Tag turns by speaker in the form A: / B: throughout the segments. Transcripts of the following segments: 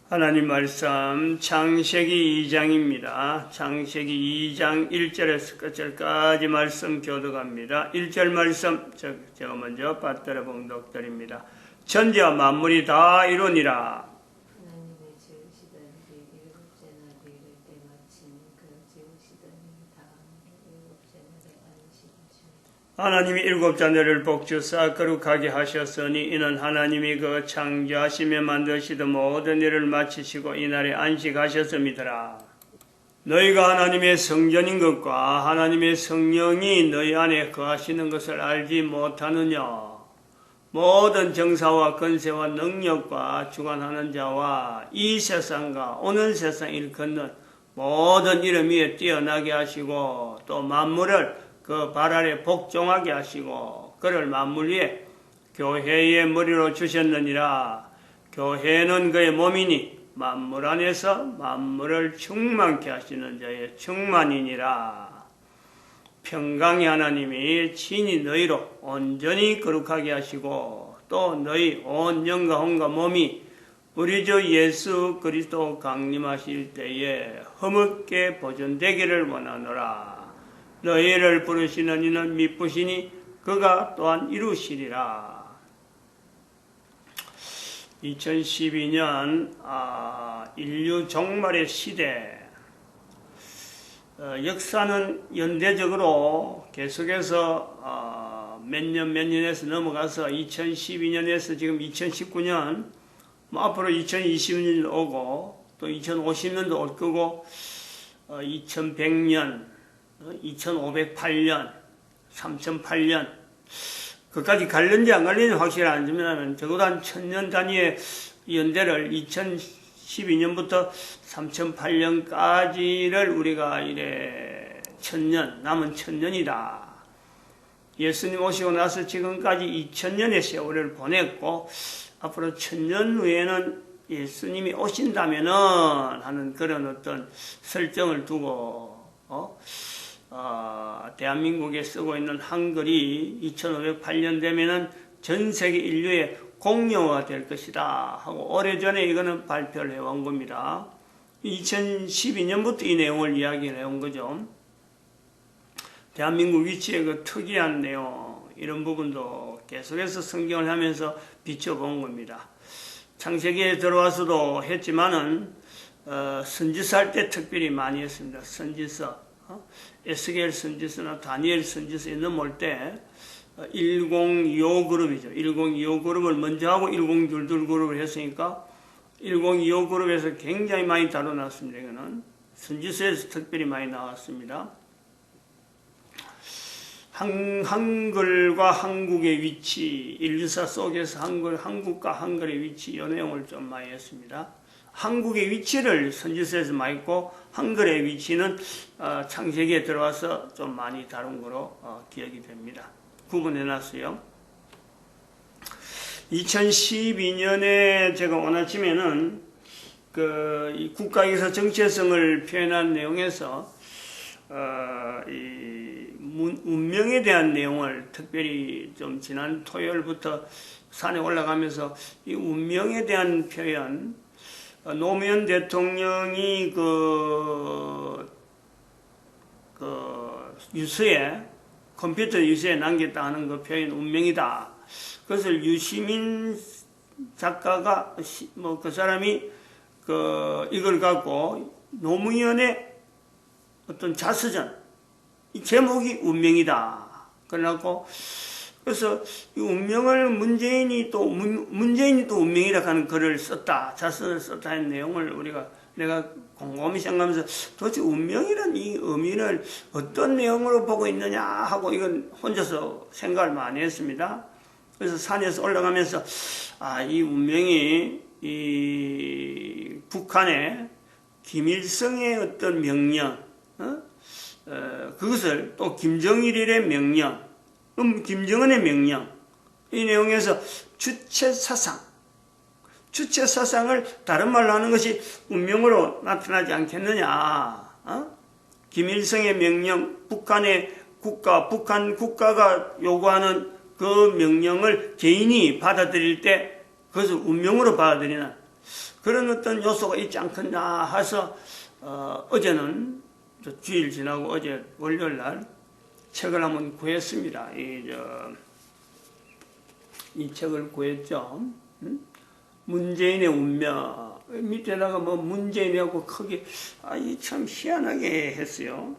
A: 하나님 말씀 창세기 2장입니다. 창세기 2장 1절에서 끝절까지 말씀 교독합니다. 1절 말씀 제가 먼저 받들어 봉독드립니다. 천지와 만물이 다 이루니라.
B: 하나님의 지으시던 일곱째 날이 이를 때 마침 그 지으시던 다 일곱째 날에 안식하시니라. 하나님이
A: 일곱째 날을 복주사 거룩하게 하셨으니 이는 하나님이 그 창조하시며 만드시던 모든 일을 마치시고 이날에 안식하셨음이더라. 너희가 하나님의 성전인 것과 하나님의 성령이 너희 안에 거하시는 것을 알지 못하느냐. 모든 정사와 권세와 능력과 주관하는 자와 이 세상과 오는 세상 일컫는 모든 이름 위에 뛰어나게 하시고 또 만물을 그 발 아래 복종하게 하시고 그를 만물 위에 교회의 머리로 주셨느니라. 교회는 그의 몸이니 만물 안에서 만물을 충만케 하시는 자의 충만이니라. 평강의 하나님이 친히 너희로 온전히 거룩하게 하시고 또 너희 온 영과 혼과 몸이 우리 주 예수 그리스도 강림하실 때에 허물게 보존되기를 원하노라. 너희를 부르시는 이는 미쁘시니 그가 또한 이루시리라. 2012년 인류 종말의 시대. 역사는 연대적으로 계속해서 몇 년에서 넘어가서 2012년에서 지금 2019년, 앞으로 2020년도 오고 또 2050년도 올 거고 2100년, 2508년, 3008년 그까지 갈는지 안 갈는지 확실히 안 주면 적어도 한 1000년 단위의 연대를 2012년부터 3008년까지를 우리가 이래 1000년, 남은 1000년이다. 예수님 오시고 나서 지금까지 2000년의 세월을 보냈고 앞으로 1000년 후에는 예수님이 오신다면은 하는 그런 어떤 설정을 두고 대한민국에 쓰고 있는 한글이 2508년 되면은 전 세계 인류의 공용어가 될 것이다 하고 오래전에 이거는 발표를 해온 겁니다. 2012년부터 이 내용을 이야기를 해온 거죠. 대한민국 위치의 그 특이한 내용, 이런 부분도 계속해서 성경을 하면서 비춰본 겁니다. 창세기에 들어와서도 했지만은 선지서 할 때 특별히 많이 했습니다. 선지서, 에스겔 선지서나 다니엘 선지서에 넘어올 때 1025 그룹이죠. 1025 그룹을 먼저 하고 1022 그룹을 했으니까 1025 그룹에서 굉장히 많이 다뤄놨습니다. 이거는 선지서에서 특별히 많이 나왔습니다. 한글과 한국의 위치, 인류사 속에서 한국과 한글의 위치, 이 내용을 좀 많이 했습니다. 한국의 위치를 선지서에서 많이 했고 한글의 위치는 창세기에 들어와서 좀 많이 다룬 거로 기억이 됩니다. 구분해놨어요. 2012년에 제가 오늘 아침에는 이 국가에서 정체성을 표현한 내용에서 이 운명에 대한 내용을 특별히 좀 지난 토요일부터 산에 올라가면서 이 운명에 대한 표현, 노무현 대통령이 유서에, 컴퓨터 유서에 남겼다 하는 그 표현 운명이다. 그것을 유시민 작가가, 그 사람이 이걸 갖고 노무현의 어떤 자서전, 이 제목이 운명이다. 그래서 이 운명을 문재인이 또 운명이라 하는 글을 썼다, 자서전을 썼다 하는 내용을 내가 곰곰이 생각하면서 도대체 운명이란 이 의미를 어떤 내용으로 보고 있느냐 하고 이건 혼자서 생각을 많이 했습니다. 그래서 산에서 올라가면서 이 운명이 이 북한의 김일성의 어떤 명령, 그것을 또 김정일의 명령, 김정은의 명령, 이 내용에서 주체사상을 다른 말로 하는 것이 운명으로 나타나지 않겠느냐. 김일성의 명령, 북한 국가가 요구하는 그 명령을 개인이 받아들일 때 그것을 운명으로 받아들이는 그런 어떤 요소가 있지 않겠나 해서 어제는 주일 지나고 어제 월요일 날 책을 한번 구했습니다. 이 책을 구했죠. 문재인의 운명. 밑에다가 뭐 문재인이라고 크게 이 참 희한하게 했어요.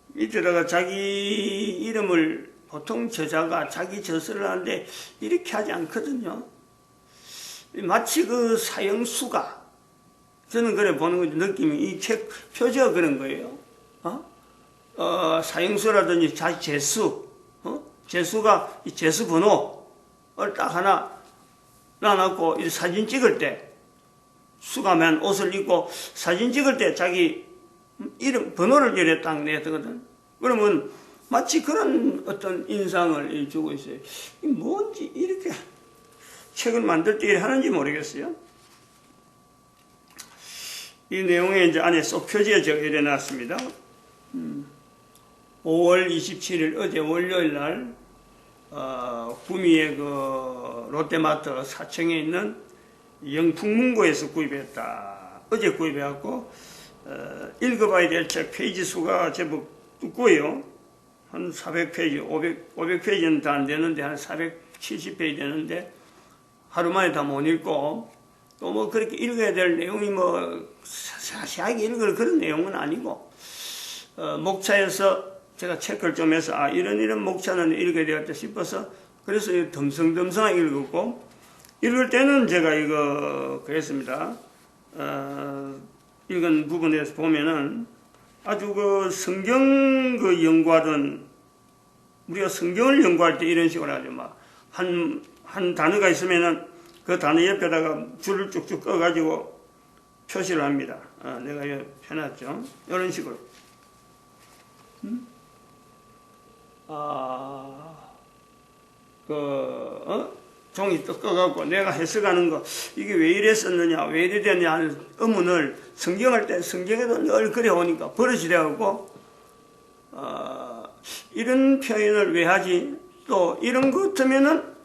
A: 밑에다가 자기 이름을 보통 저자가 자기 저서를 하는데 이렇게 하지 않거든요. 마치 그 사형수가, 저는 그래 보는 거죠. 느낌이 이 책 표지가 그런 거예요. 사형수라든지 재수, 재수가 이 재수 번호를 딱 하나 놔놓고 이 사진 찍을 때 수감한 옷을 입고 사진 찍을 때 자기 이름 번호를 이래 딱 내거든. 그러면 마치 그런 어떤 인상을 주고 있어요. 뭔지 이렇게 책을 만들 때 하는지 모르겠어요. 이 내용에 이제 안에 쏙 표지에 제가 이래 놨습니다. 5월 27일 어제 월요일 날 구미의 그 롯데마트 사청에 있는 영풍문고에서 구입했다. 어제 구입해갖고 읽어봐야 될 책 페이지 수가 제법 두꺼워요. 한 400페이지, 500페이지는 다 안 되는데 한 470페이지 되는데 하루 만에 다 못 읽고 또 뭐 그렇게 읽어야 될 내용이 뭐 자세하게 읽을 그런 내용은 아니고 목차에서 제가 체크를 좀 해서 이런 목차는 읽어야 되겠다 싶어서 그래서 덤성덤성하게 읽었고 읽을 때는 제가 이거 그랬습니다. 읽은 부분에서 보면은 아주 그 성경 그 연구하던 우리가 성경을 연구할 때 이런 식으로 하죠. 막 한 단어가 있으면은 그 단어 옆에다가 줄을 쭉쭉 꺼가지고 표시를 합니다. 내가 여기 펴놨죠. 이런 식으로. 종이 또 꺼갖고 내가 해석하는 거, 이게 왜 이랬었느냐, 왜 이래 됐냐 하는 의문을 성경할 때 성경에도 늘 그려오니까 버릇이 돼갖고, 이런 표현을 왜 하지? 또 이런 것 같으면은,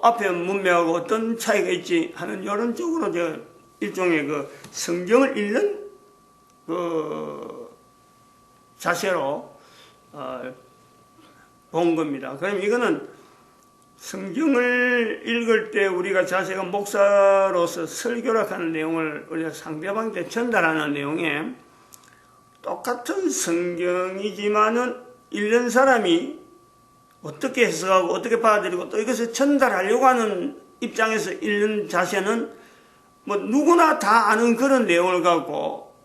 A: 앞에 문맥하고 어떤 차이가 있지 하는 이런 쪽으로 제가 일종의 그 성경을 읽는 그 자세로, 본 겁니다. 그럼 이거는 성경을 읽을 때 우리가 자세가 목사로서 설교락하는 내용을 우리가 상대방한테 전달하는 내용에 똑같은 성경이지만은 읽는 사람이 어떻게 해석하고 어떻게 받아들이고 또 이것을 전달하려고 하는 입장에서 읽는 자세는 뭐 누구나 다 아는 그런 내용을 갖고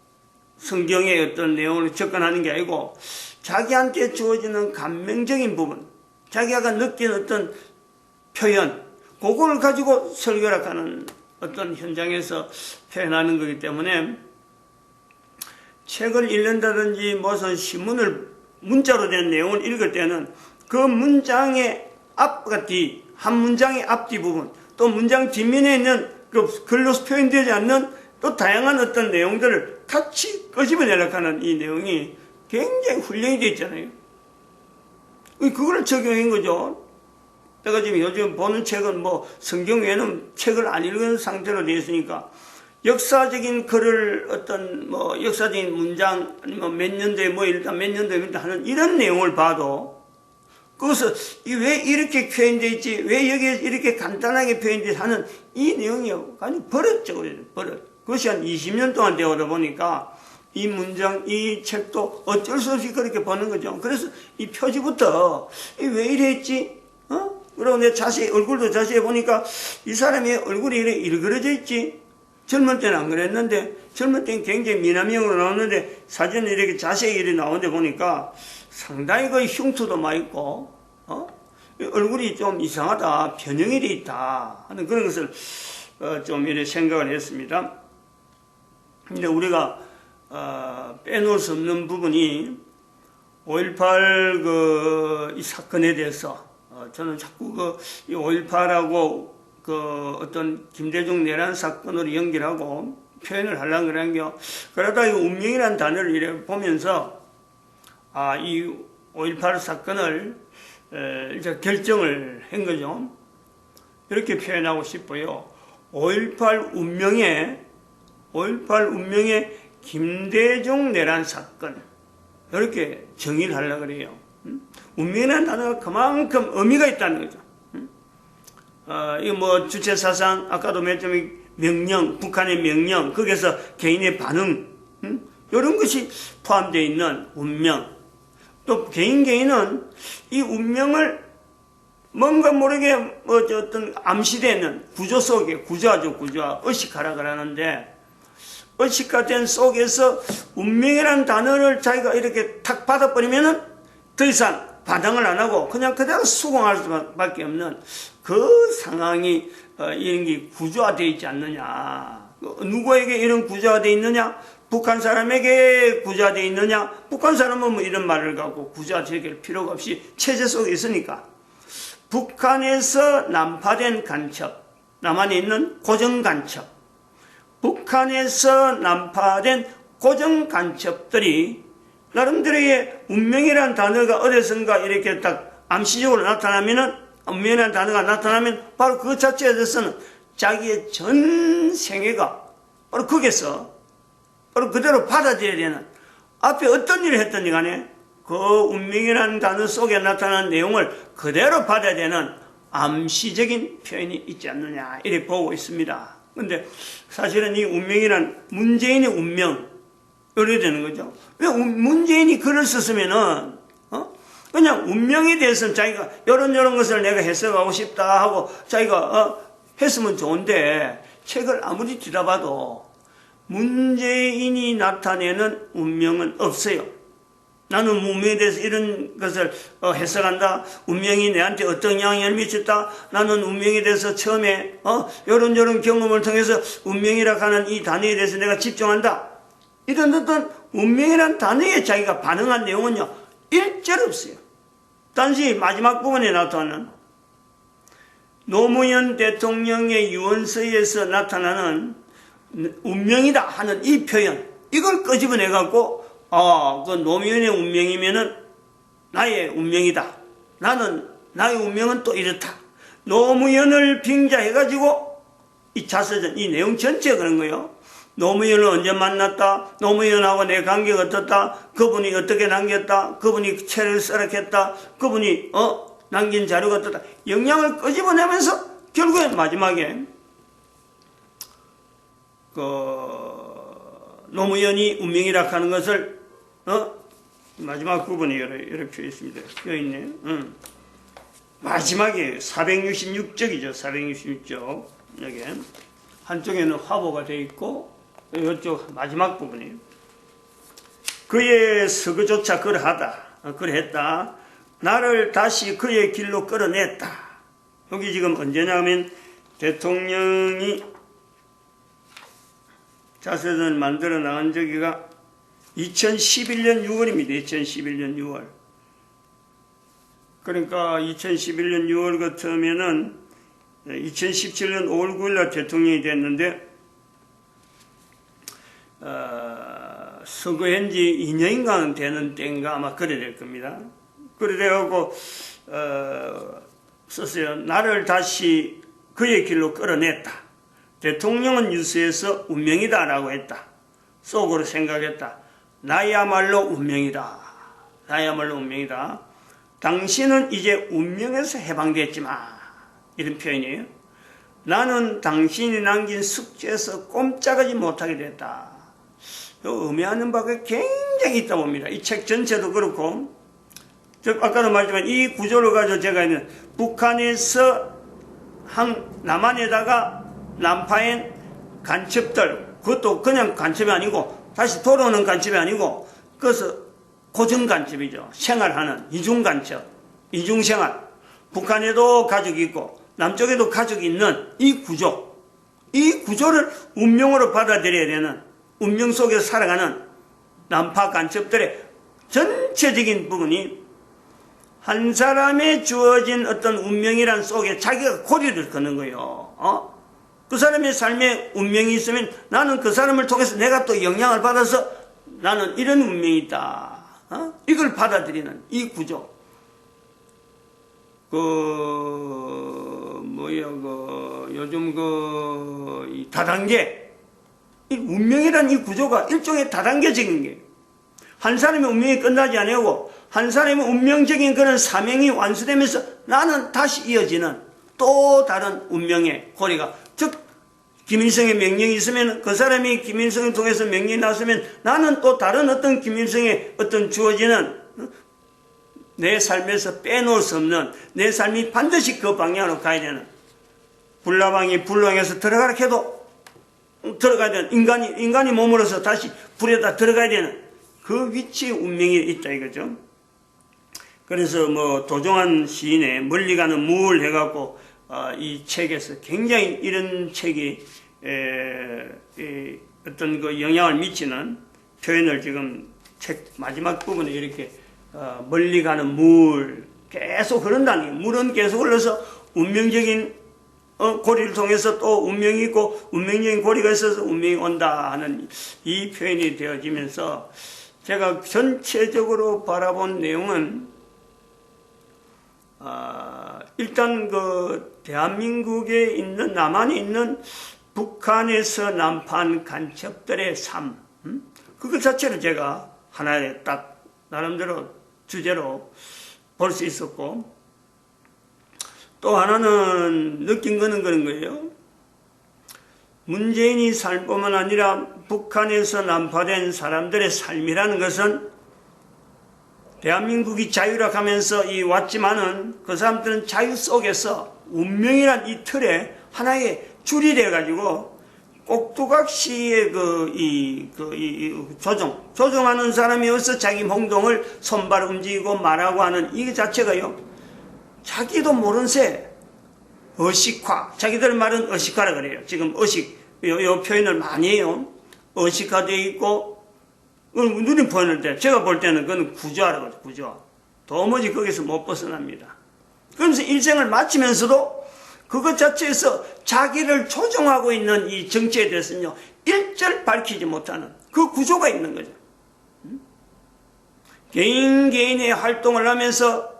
A: 성경의 어떤 내용을 접근하는 게 아니고 자기한테 주어지는 감명적인 부분, 자기가 느낀 어떤 표현, 그걸 가지고 설교락하는 어떤 현장에서 표현하는 거기 때문에 책을 읽는다든지 무슨 신문을 문자로 된 내용을 읽을 때는 그 문장의 앞과 뒤, 한 문장의 앞뒤 부분, 또 문장 뒷면에 있는 그 글로 표현되지 않는 또 다양한 어떤 내용들을 같이 끄집어내려고 하는 이 내용이 굉장히 훈련이 되어 있잖아요. 그걸 적용한 거죠. 내가 지금 요즘 보는 책은 뭐 성경 외에는 책을 안 읽은 상태로 되어 있으니까 역사적인 글을 어떤 뭐 역사적인 문장 아니면 몇 년도에 뭐 일단 몇 년도에 하는 이런 내용을 봐도 그것을 왜 이렇게 표현되어 있지, 왜 여기에 이렇게 간단하게 표현되어 하는 이 내용이 아주 버릇적으로 버릇. 그것이 한 20년 동안 되어오다 보니까 이 문장, 이 책도 어쩔 수 없이 그렇게 보는 거죠. 그래서 이 표지부터 왜 이래 했지? 그리고 내 자세히 얼굴도 자세히 보니까 이 사람의 얼굴이 이렇게 일그러져 있지. 젊은 때는 안 그랬는데 젊은 때는 굉장히 미남형으로 나왔는데 사진이 이렇게 자세히 이렇게 나오는데 보니까 상당히 그 흉터도 많이 있고 얼굴이 좀 이상하다, 변형이 돼 있다 하는 그런 것을 좀 이렇게 생각을 했습니다. 근데 우리가 빼놓을 수 없는 부분이 5.18 이 사건에 대해서 저는 자꾸 이 5.18하고 어떤 김대중 내란 사건으로 연결하고 표현을 하려고 그러는 게 그러다 이 운명이라는 단어를 이렇게 보면서 이 5.18 사건을 이제 결정을 한 거죠. 이렇게 표현하고 싶어요. 5.18 운명의 김대중 내란 사건, 이렇게 정의를 하려고 그래요. 운명이라는 단어가 그만큼 의미가 있다는 거죠. 이거 뭐 주체사상, 아까도 말했지만 명령, 북한의 명령, 거기에서 개인의 반응, 이런 것이 포함되어 있는 운명. 또 개인은 이 운명을 뭔가 모르게 어떤 암시되는 구조 속에, 구조하죠, 구조화. 의식하라 그러는데, 의식화된 속에서 운명이라는 단어를 자기가 이렇게 탁 받아버리면은 더 이상 반항을 안 하고 그냥 그대로 수긍할 수밖에 없는 그 상황이 이런 게 구조화되어 있지 않느냐. 누구에게 이런 구조화되어 있느냐? 북한 사람에게 구조화되어 있느냐? 북한 사람은 뭐 이런 말을 갖고 구조화될 필요가 없이 체제 속에 있으니까. 북한에서 난파된 간첩, 남한에 있는 고정 간첩, 북한에서 난파된 고정 간첩들이 나름대로의 운명이라는 단어가 어디선가 이렇게 딱 암시적으로 나타나면은, 운명이라는 단어가 나타나면 바로 그 자체에 대해서는 자기의 전 생애가 바로 거기서 바로 그대로 받아들여야 되는, 앞에 어떤 일을 했든지 간에 그 운명이라는 단어 속에 나타난 내용을 그대로 받아야 되는 암시적인 표현이 있지 않느냐 이렇게 보고 있습니다. 근데 사실은 이 운명이란 문재인의 운명 이렇게 되는 거죠. 왜 문재인이 글을 썼으면은 그냥 운명에 대해서는 자기가 이런 것을 내가 해석하고 싶다 하고 자기가 했으면 좋은데 책을 아무리 뒤다봐도 문재인이 나타내는 운명은 없어요. 나는 운명에 대해서 이런 것을 해석한다. 운명이 내한테 어떤 영향을 미쳤다. 나는 운명에 대해서 처음에 이런 경험을 통해서 운명이라고 하는 이 단어에 대해서 내가 집중한다. 이런 어떤 운명이라는 단어에 자기가 반응한 내용은요, 일절 없어요. 단지 마지막 부분에 나타나는 노무현 대통령의 유언서에서 나타나는 운명이다 하는 이 표현, 이걸 끄집어내갖고 그 노무현의 운명이면은 나의 운명이다. 나의 운명은 또 이렇다. 노무현을 빙자해가지고 이 자서전, 이 내용 전체가 그런 거예요. 노무현을 언제 만났다. 노무현하고 내 관계가 어떻다. 그분이 어떻게 남겼다. 그분이 책을 써락했다. 그분이 남긴 자료가 어떻다. 영향을 끄집어내면서 결국엔 마지막에 노무현이 운명이라 하는 것을 마지막 부분에 이렇게 표했습니다. 여기 있네. 마지막에 466쪽이죠. 466쪽. 여기 한쪽에는 화보가 되어 있고 이쪽 마지막 부분이에요. 그의 서거조차 그러했다. 나를 다시 그의 길로 끌어냈다. 여기 지금 언제냐면 대통령이 자서전을 만들어 나간 저기가 2011년 6월입니다. 2011년 6월. 그러니까 2011년 6월 같으면은 2017년 5월 9일날 대통령이 됐는데 서거한 지 2년인가 되는 때인가 아마 그래 될 겁니다. 그래 돼갖고 썼어요. 나를 다시 그의 길로 끌어냈다. 대통령은 유서에서 운명이다 라고 했다. 속으로 생각했다. 나야말로 운명이다. 나야말로 운명이다. 당신은 이제 운명에서 해방됐지만, 이런 표현이에요. 나는 당신이 남긴 숙제에서 꼼짝하지 못하게 됐다. 의미하는 바가 굉장히 있다 봅니다. 이 책 전체도 그렇고, 아까도 말했지만 이 구조를 가지고 제가 있는 북한에서 남한에다가 난파한 간첩들, 그것도 그냥 간첩이 아니고 다시 돌아오는 간첩이 아니고 그것은 고정 간첩이죠. 생활하는 이중 간첩, 이중 생활. 북한에도 가족이 있고 남쪽에도 가족이 있는 이 구조, 이 구조를 운명으로 받아들여야 되는, 운명 속에서 살아가는 난파 간첩들의 전체적인 부분이 한 사람에 주어진 어떤 운명이란 속에 자기가 고리를 거는 거예요. 그 사람의 삶에 운명이 있으면 나는 그 사람을 통해서 내가 또 영향을 받아서 나는 이런 운명이 있다. 이걸 받아들이는 이 구조. 요즘 이 다단계, 이 운명이라는 이 구조가 일종의 다단계적인 게, 한 사람의 운명이 끝나지 아니하고 한 사람의 운명적인 그런 사명이 완수되면서 나는 다시 이어지는 또 다른 운명의 고리가, 즉 김일성의 명령이 있으면 그 사람이 김일성을 통해서 명령이 나왔으면 나는 또 다른 어떤 김일성의 어떤 주어지는 내 삶에서 빼놓을 수 없는, 내 삶이 반드시 그 방향으로 가야 되는, 불나방이 불렁에서 들어가라 해도 들어가야 되는, 인간이 몸으로서 다시 불에다 들어가야 되는 그 위치에 운명이 있다 이거죠. 그래서 도종환 시인의 멀리 가는 무을 해갖고 이 책에서 굉장히 이런 책이 어떤 그 영향을 미치는 표현을 지금 책 마지막 부분에 이렇게 멀리 가는 물 계속 흐른다는 게, 물은 계속 흘러서 운명적인 고리를 통해서 또 운명이 있고 운명적인 고리가 있어서 운명이 온다 하는 이 표현이 되어지면서 제가 전체적으로 바라본 내용은 일단 그 대한민국에 있는, 남한에 있는 북한에서 남판 간첩들의 삶, 그것 자체를 제가 하나의 딱 나름대로 주제로 볼 수 있었고, 또 하나는 느낀 거는 그런 거예요. 문재인이 삶뿐만 아니라 북한에서 난파된 사람들의 삶이라는 것은 대한민국이 자유락하면서 왔지만은 그 사람들은 자유 속에서 운명이란 이 틀에 하나의 줄이 돼가지고 꼭두각시의 조종하는 사람이 어서 자기 행동을 손발 움직이고 말하고 하는 이 자체가요, 자기도 모른 새 의식화, 자기들 말은 의식화라 그래요. 지금 의식, 요 표현을 많이 해요. 의식화되어 있고, 눈이 보이는데, 제가 볼 때는 그건 구조화라고 하죠, 구조화. 도무지 거기서 못 벗어납니다. 그러면서 일생을 마치면서도 그것 자체에서 자기를 조종하고 있는 이 정치에 대해서는요, 일절 밝히지 못하는 그 구조가 있는 거죠. 개인의 활동을 하면서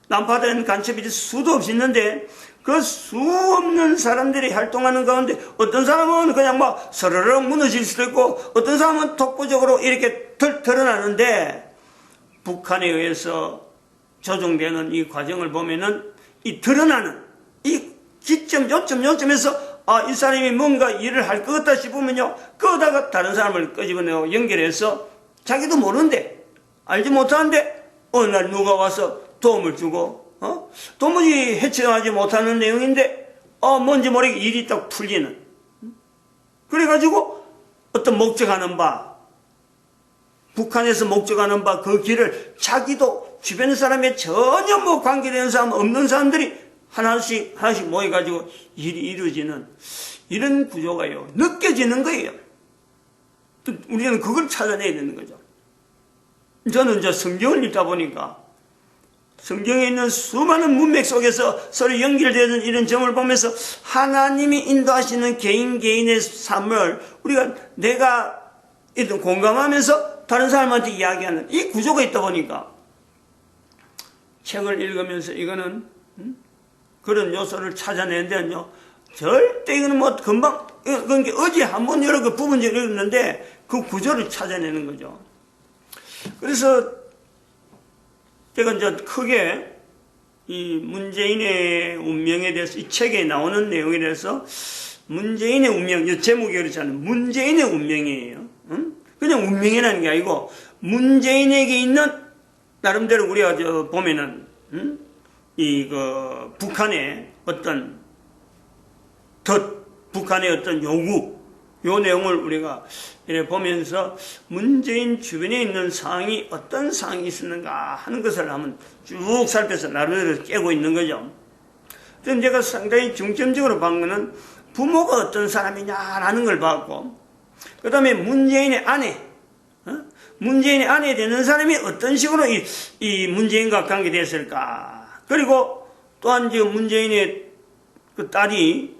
A: 난파된 간첩이 수도 없이 있는데, 그 수 없는 사람들이 활동하는 가운데 어떤 사람은 그냥 서르륵 무너질 수도 있고, 어떤 사람은 독보적으로 이렇게 드러나는데, 북한에 의해서 조종되는 이 과정을 보면은 이 드러나는 이 기점, 요점에서 이 사람이 뭔가 일을 할 것 같다 싶으면요, 그거다가 다른 사람을 끄집어내고 연결해서 자기도 모르는데, 알지 못하는데 어느 날 누가 와서 도움을 주고, 도무지 해체하지 못하는 내용인데 뭔지 모르게 일이 딱 풀리는, 그래가지고 어떤 목적하는 바, 북한에서 목적하는 바 그 길을 자기도 주변 사람에 전혀 관계되는 사람 없는 사람들이 하나씩 모여가지고 일이 이루어지는 이런 구조가요, 느껴지는 거예요. 우리는 그걸 찾아내야 되는 거죠. 저는 이제 성경을 읽다 보니까 성경에 있는 수많은 문맥 속에서 서로 연결되는 이런 점을 보면서 하나님이 인도하시는 개인의 삶을 내가 공감하면서 다른 사람한테 이야기하는 이 구조가 있다 보니까 책을 읽으면서 이거는 그런 요소를 찾아내는데요, 절대 이거는 금방, 그러니까 어제 한번 여러 그 부분적으로 읽었는데 그 구조를 찾아내는 거죠. 그래서 제가 이제 크게 이 문재인의 운명에 대해서, 이 책에 나오는 내용에 대해서 문재인의 운명, 이 제목이 그렇잖아요. 문재인의 운명이에요. 그냥 운명이라는 게 아니고 문재인에게 있는, 나름대로 우리가 보면은 북한의 어떤 북한의 어떤 요구, 요 내용을 우리가 이렇게 보면서 문재인 주변에 있는 상황이 어떤 상황이 있었는가 하는 것을 한번 쭉 살펴서 나름대로 깨고 있는 거죠. 그래서 제가 상당히 중점적으로 본 거는 부모가 어떤 사람이냐라는 걸 봤고, 그 다음에 문재인의 아내, 문재인의 아내 되는 사람이 어떤 식으로 이 문재인과 관계됐을까. 그리고 또한 지금 문재인의 그 딸이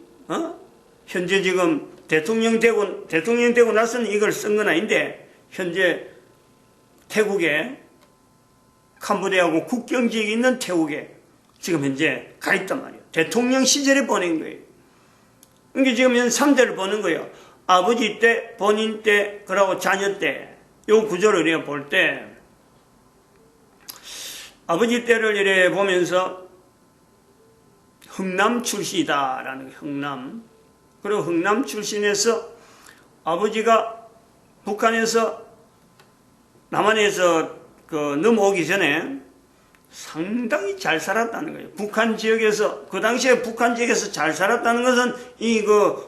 A: 현재 지금 대통령 되고 나서는 이걸 쓴 건 아닌데, 현재 태국에, 캄보디아하고 국경 지역에 있는 태국에 지금 현재 가 있단 말이에요. 대통령 시절에 보낸 거예요. 그러니까 지금 현 3대를 보는 거예요. 아버지 때, 본인 때, 그러고 자녀 때. 요 구조를 이렇게 볼 때, 아버지 때를 이렇게 보면서 흥남 출신이다라는 거예요. 흥남. 그리고 흥남 출신에서 아버지가 북한에서 남한에서 넘어오기 전에 상당히 잘 살았다는 거예요. 북한 지역에서, 그 당시에 북한 지역에서 잘 살았다는 것은 이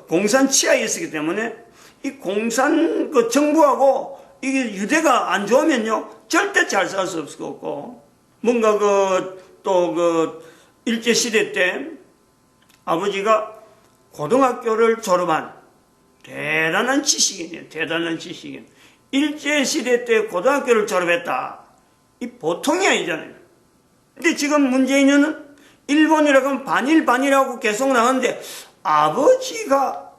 A: 공산 치하에 있었기 때문에 이 공산 정부하고 이게 유대가 안 좋으면요, 절대 잘 살 수 없었고, 뭔가 일제시대 때 아버지가 고등학교를 졸업한 대단한 지식인이에요. 대단한 지식인. 일제시대 때 고등학교를 졸업했다. 이 보통이 아니잖아요. 근데 지금 문재인은 일본이라고 하면 반일반일하고 계속 나오는데, 아버지가,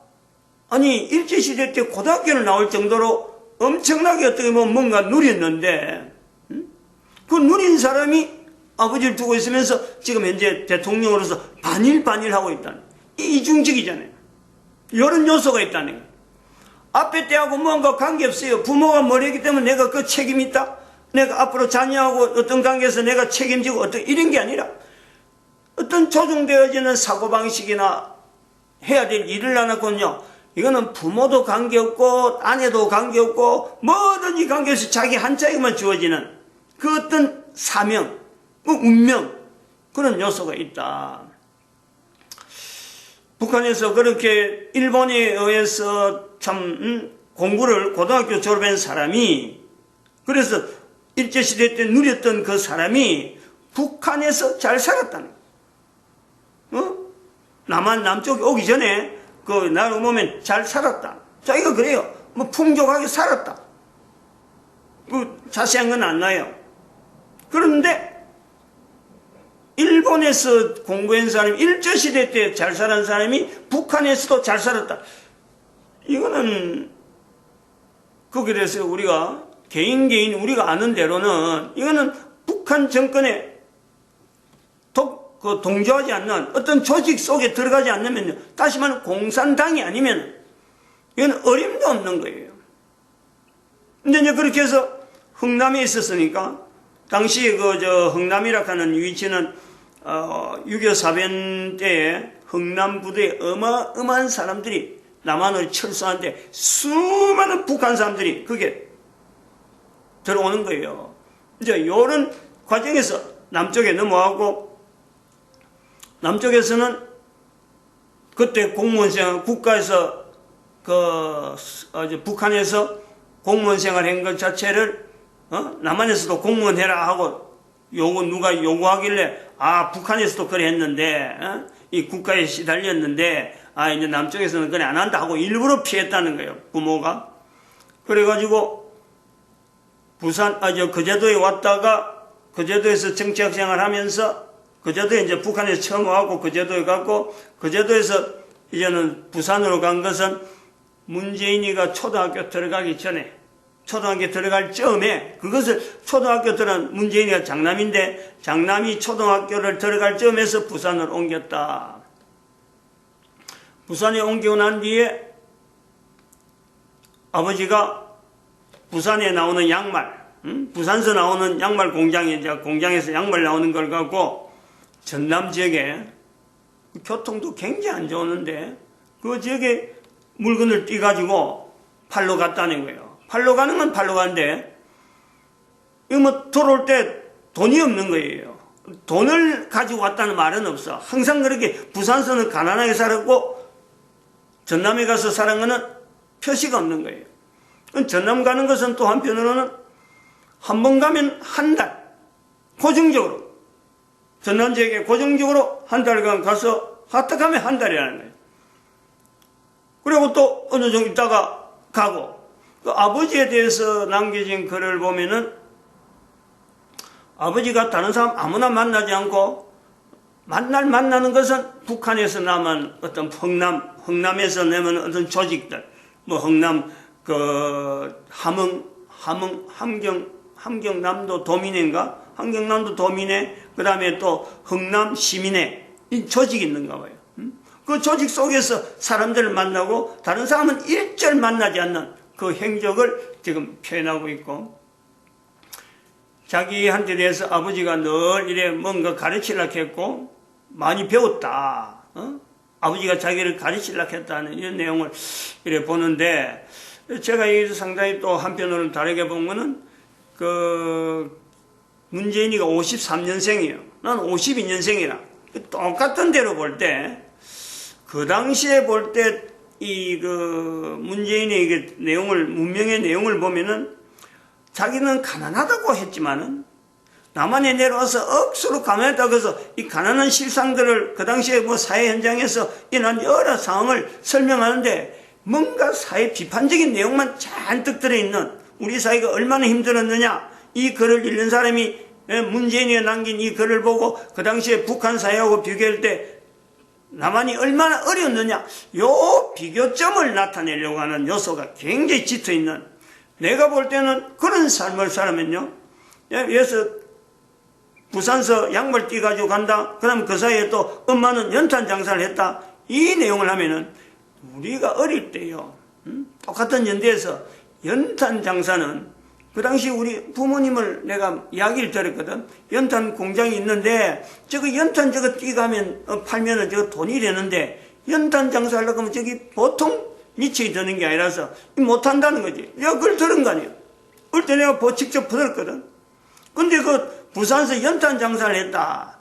A: 아니, 일제시대 때 고등학교를 나올 정도로 엄청나게 어떻게 보면 뭔가 누렸는데, 그 누린 사람이 아버지를 두고 있으면서 지금 현재 대통령으로서 반일반일하고 있다는, 이중적이잖아요. 이런 요소가 있다는 거예요. 앞에 때하고 뭔가 관계없어요. 부모가 머리이기 때문에 내가 그 책임이 있다. 내가 앞으로 자녀하고 어떤 관계에서 내가 책임지고 이런 게 아니라, 어떤 조정되어지는 사고방식이나 해야 될 일을 안하거든요. 이거는 부모도 관계없고 아내도 관계없고 뭐든지 관계없이 자기 한자에게만 주어지는 그 어떤 사명, 그 운명, 그런 요소가 있다. 북한에서 그렇게 일본에 의해서 참 공부를 고등학교 졸업한 사람이, 그래서 일제시대 때 누렸던 그 사람이 북한에서 잘 살았다는 거예요. 남쪽에 오기 전에 나를 보면 잘 살았다. 자기가 그래요. 풍족하게 살았다. 자세한 건 안 나요. 그런데 일본에서 공부한 사람이, 일제시대 때 잘 살은 사람이 북한에서도 잘 살았다. 이거는 그래서 우리가 개인 우리가 아는 대로는 이거는 북한 정권에 동조하지 않는 어떤 조직 속에 들어가지 않으면요, 다시 말하면 공산당이 아니면 이건 어림도 없는 거예요. 근데 이제 그렇게 해서 흥남에 있었으니까, 당시 흥남이라 하는 위치는 6.25 사변 때에 흥남 부대에 어마어마한 사람들이 남한으로 철수하는데 수많은 북한 사람들이 그게 들어오는 거예요. 이제 이런 과정에서 남쪽에 넘어가고, 남쪽에서는 그때 공무원 생활, 국가에서 북한에서 공무원 생활 한 것 자체를 남한에서도 공무원 해라 하고 누가 요구하길래, 북한에서도 그래 했는데 이 국가에 시달렸는데 이제 남쪽에서는 그래 안 한다 하고 일부러 피했다는 거예요, 부모가. 그래가지고 거제도에 왔다가 거제도에서 정치학 생활하면서, 거제도에 이제 북한에서 처음 와고 거제도에 갔고, 거제도에서 이제는 부산으로 간 것은 문재인이가 초등학교 들어가기 전에, 초등학교 들어갈 즈음에, 그것을 초등학교 들어간 문재인이가 장남인데 장남이 초등학교를 들어갈 즈음에서 부산을 옮겼다. 부산에 옮기고 난 뒤에 아버지가 부산에 나오는 양말, 부산서 나오는 양말 공장에서 양말 나오는 걸 갖고 전남 지역에, 교통도 굉장히 안 좋았는데 그 지역에 물건을 띄가지고 팔로 갔다는 거예요. 팔로 가는 건 팔로 가는데, 이거 돌아올 때 돈이 없는 거예요. 돈을 가지고 왔다는 말은 없어. 항상 그렇게 부산서는 가난하게 살았고 전남에 가서 살은 거는 표시가 없는 거예요. 전남 가는 것은 또 한편으로는 한 번 가면 한 달, 고정적으로 전남 지역에 고정적으로 한 달간 가서 하떡하면 한 달이라는 거예요. 그리고 또 어느 정도 있다가 가고, 그 아버지에 대해서 남겨진 글을 보면은 아버지가 다른 사람 아무나 만나지 않고 만나는 것은 북한에서 남은 어떤 흥남에서 내면 어떤 조직들, 흥남 함경남도 도민회인가? 함경남도 도민회, 그 다음에 또 흥남 시민회, 이 조직이 있는가 봐요. 그 조직 속에서 사람들을 만나고 다른 사람은 일절 만나지 않는 그 행적을 지금 표현하고 있고, 자기한테 대해서 아버지가 늘 이래 뭔가 가르치려고 했고 많이 배웠다. 아버지가 자기를 가르치려고 했다는 이런 내용을 이래 보는데, 제가 여기서 상당히 또 한편으로 다르게 본 거는, 문재인이가 53년생이에요. 난 52년생이라. 똑같은 대로 볼 때, 그 당시에 볼 때, 문재인의 이게 내용을, 문명의 내용을 보면은, 자기는 가난하다고 했지만은, 남한에 내려와서 억수로 가난했다고 해서 이 가난한 실상들을 그 당시에 사회 현장에서 일어난 여러 상황을 설명하는데, 뭔가 사회 비판적인 내용만 잔뜩 들어있는, 우리 사회가 얼마나 힘들었느냐, 이 글을 읽는 사람이 문재인이 남긴 이 글을 보고 그 당시에 북한 사회하고 비교할 때 남한이 얼마나 어려웠느냐, 요 비교점을 나타내려고 하는 요소가 굉장히 짙어있는, 내가 볼 때는 그런 삶을 살면요, 여기서 부산서 양말 띠가지고 간다, 그럼 그 사이에 또 엄마는 연탄 장사를 했다, 이 내용을 하면은 우리가 어릴 때요, 똑같은 연대에서 연탄 장사는, 그 당시 우리 부모님을 내가 이야기를 들었거든. 연탄 공장이 있는데, 저거 연탄 저거 띠가면, 팔면은 저거 돈이 되는데, 연탄 장사하려고 하면 저기 보통 미치게 드는 게 아니라서 못한다는 거지. 내가 그걸 들은 거 아니야. 그럴 때 내가 직접 들었거든. 근데 그 부산에서 연탄 장사를 했다.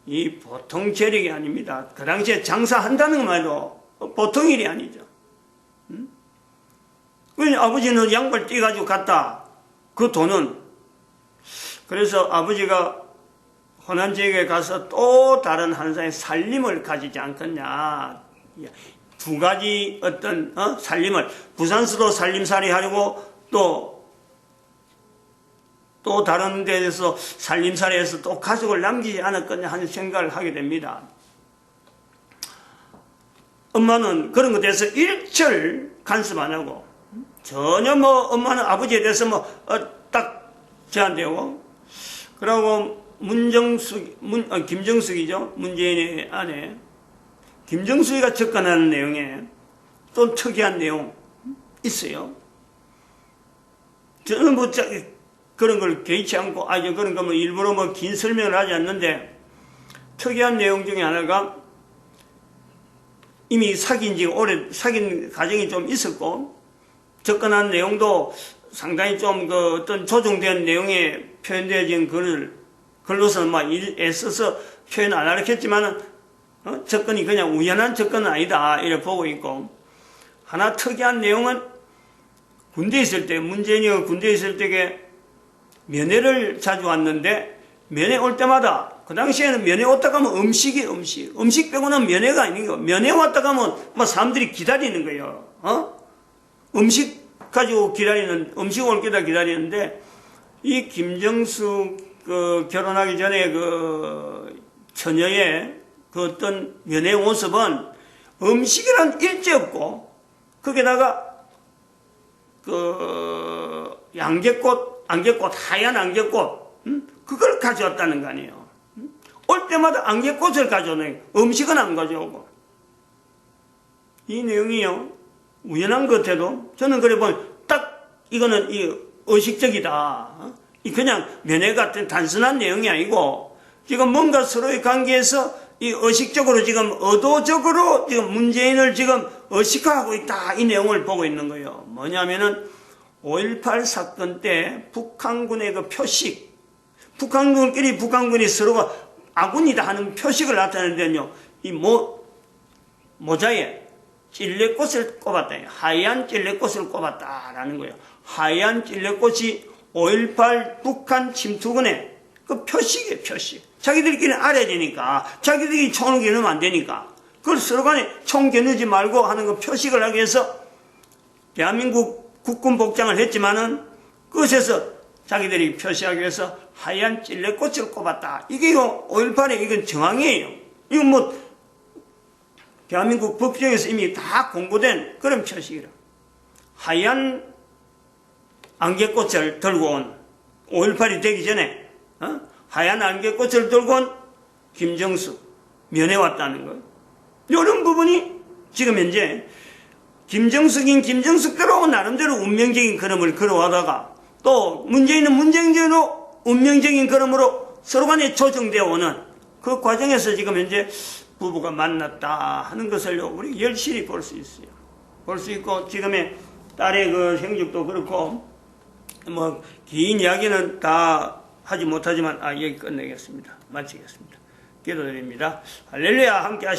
A: 이 보통 재력이 아닙니다. 그 당시에 장사한다는 것만 해도 보통 일이 아니죠. 아버지는 양발 띠가지고 갔다. 그 돈은, 그래서 아버지가 호남 지역에 가서 또 다른 한상의 살림을 가지지 않겠냐. 두 가지 어떤 살림을, 부산서도 살림살이 하려고 또 다른 데에서 살림살이 해서 또 가족을 남기지 않았겠냐 하는 생각을 하게 됩니다. 엄마는 그런 것에 대해서 일절 간섭 안 하고, 전혀 엄마는 아버지에 대해서 딱 제한되고, 그러고 김정숙이죠. 문재인의 아내. 김정숙이가 접근하는 내용에 또 특이한 내용 있어요. 저는 그런 걸 개의치 않고, 그런 거 일부러 긴 설명을 하지 않는데, 특이한 내용 중에 하나가, 이미 사귄 가정이 좀 있었고, 접근한 내용도 상당히 좀 어떤 조정된 내용에 표현되어진 글로서는 애써서 표현 안 하겠지만은, 접근이 그냥 우연한 접근은 아니다, 이렇게 보고 있고, 하나 특이한 내용은 군대에 있을 때, 문재인이가 군대에 있을 때에 면회를 자주 왔는데, 면회 올 때마다, 그 당시에는 면회 왔다 가면 음식 빼고는 면회가 아니고, 면회 왔다 가면 사람들이 기다리는 거예요. 음식 가지고 음식 올 때다 기다리는데, 이 김정숙 결혼하기 전에 처녀의 어떤 면회 모습은 음식이란 일제 없고, 거기다가 하얀 안개꽃, 그걸 가져왔다는 거 아니에요. 올 때마다 안개꽃을 가져오는, 음식은 안 가져오고. 이 내용이요, 우연한 것 같아도 저는 그래 보면 이거는 의식적이다. 그냥 면회 같은 단순한 내용이 아니고, 지금 뭔가 서로의 관계에서 이 의식적으로 지금 의도적으로 지금 문재인을 지금 의식화하고 있다, 이 내용을 보고 있는 거예요. 뭐냐면은 5.18 사건 때 북한군의 표식, 북한군이 서로가 아군이다 하는 표식을 나타내는데요, 이 모자에 찔레꽃을 꼽았다. 하얀 찔레꽃을 꼽았다라는 거예요. 하얀 찔레꽃이 5.18 북한 침투군의 표식이에요, 표식. 자기들끼리는 알아야 되니까, 자기들끼리 총을 겨누면 안 되니까, 그걸 서로 간에 총 겨누지 말고 하는 표식을 하기 위해서 대한민국 국군 복장을 했지만은, 그것에서 자기들이 표시하기 위해서 하얀 찔레꽃을 꼽았다. 이게 5.18의 이건 정황이에요. 이건 대한민국 법정에서 이미 다 공부된 그런 표식이라. 하얀 안개꽃을 들고 온, 5.18이 되기 전에 하얀 안개꽃을 들고 온 김정숙, 면해왔다는 것. 이런 부분이 지금 현재 김정숙인 김정숙대로 나름대로 운명적인 걸음을 걸어와다가 또 문재인은 문재인대로 운명적인 걸음으로 서로 간에 조정되어 오는 그 과정에서 지금 현재 부부가 만났다 하는 것을 우리 열실히 볼 수 있어요. 볼 수 있고 지금의 딸의 그 생죽도 그렇고 뭐 긴 이야기는 다 하지 못하지만 여기 끝내겠습니다. 마치겠습니다. 기도드립니다. 할렐루야 함께 하시면